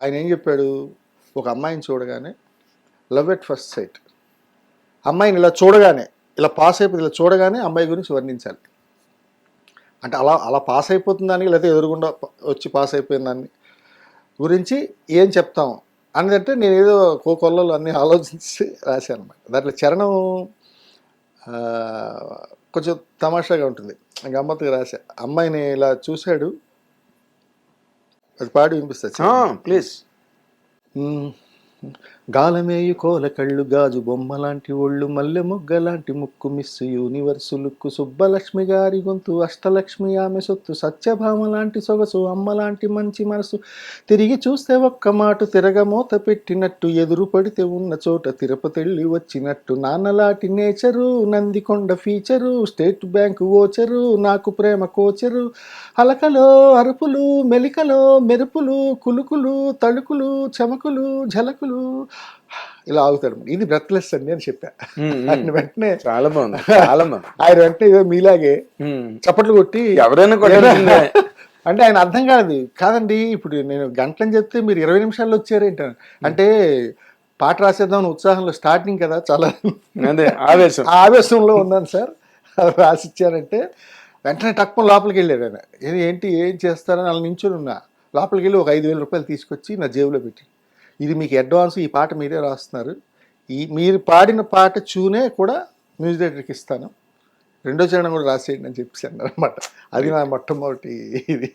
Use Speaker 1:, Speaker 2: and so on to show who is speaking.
Speaker 1: ఆయన ఏం చెప్పాడు, ఒక అమ్మాయిని చూడగానే లవ్ ఎట్ ఫస్ట్ సైట్, అమ్మాయిని ఇలా చూడగానే, ఇలా పాస్ అయిపోతుంది, ఇలా చూడగానే అమ్మాయి గురించి వర్ణించాలి. అంటే అలా అలా పాస్ అయిపోతుందని, లేకపోతే ఎదురుగుండా వచ్చి పాస్ అయిపోయిన దాన్ని గురించి ఏం చెప్తాం అనేదంటే నేను ఏదో కోకొల్లలో అన్నీ ఆలోచించి రాశాను అనమాట. దాంట్లో చరణం కొంచెం తమాషాగా ఉంటుంది, గమ్మత్తుగా రాశా. అమ్మాయిని ఇలా చూశాడు, అది పాడి వినిపిస్తా
Speaker 2: ప్లీజ్.
Speaker 1: గాలమేయు కోల కళ్ళు, గాజు బొమ్మ లాంటి ఒళ్ళు, మల్లె మొగ్గ లాంటి ముక్కు, మిస్సు యూనివర్సు లుక్కు, సుబ్బలక్ష్మి గారి గొంతు, అష్టలక్ష్మి ఆమె సొత్తు, సత్యభామ లాంటి సొగసు, అమ్మ లాంటి మంచి మనసు, తిరిగి చూస్తే ఒక్క మాట తిరగమూత పెట్టినట్టు, ఎదురు పడితే ఉన్న చోట తిరుపతిళ్ళి వచ్చినట్టు, నాన్నలాంటి nature, Nandikonda feature, state bank voucher, నాకు ప్రేమ కోచరు, అలకలో అరుపులు, మెలికలో మెరుపులు, కులుకులు తళుకులు, చమకులు ఝలకులు, ఇలా ఆగుతాడు. ఇది బ్రెత్లెస్ అండి అని చెప్పా. ఆయన వెంటనే
Speaker 2: చాలా బాగుంది, చాలా బాగుంది.
Speaker 1: ఆయన వెంటనే ఏదో మీలాగే చప్పట్లు కొట్టి
Speaker 2: ఎవరైనా
Speaker 1: అంటే ఆయన అర్థం కాదండి, ఇప్పుడు నేను గంటలని చెప్తే మీరు 20 నిమిషాల్లో వచ్చారేంటాను. అంటే పాట రాసేద్దాం ఉత్సాహంలో, స్టార్టింగ్ కదా, చాలా
Speaker 2: అదే
Speaker 1: ఆవేశంలో ఉన్నాను సార్, రాసిచ్చారంటే వెంటనే టక్కున లోపలికి వెళ్ళాడు ఆయన. ఏంటి ఏం చేస్తారని అలా నించుని ఉన్నా. లోపలికి వెళ్ళి ఒక 5,000 రూపాయలు తీసుకొచ్చి నా జేబులో పెట్టి, ఇది మీకు అడ్వాన్స్, ఈ పాట మీరే రాస్తున్నారు, మీరు పాడిన పాట చూనే కూడా మ్యూజిక్ డైరెక్టర్కి ఇస్తాను, రెండో చరణం కూడా రాసేయండి అని చెప్పేసి అన్నమాట. అది నా మొట్టమొదటి ఇది.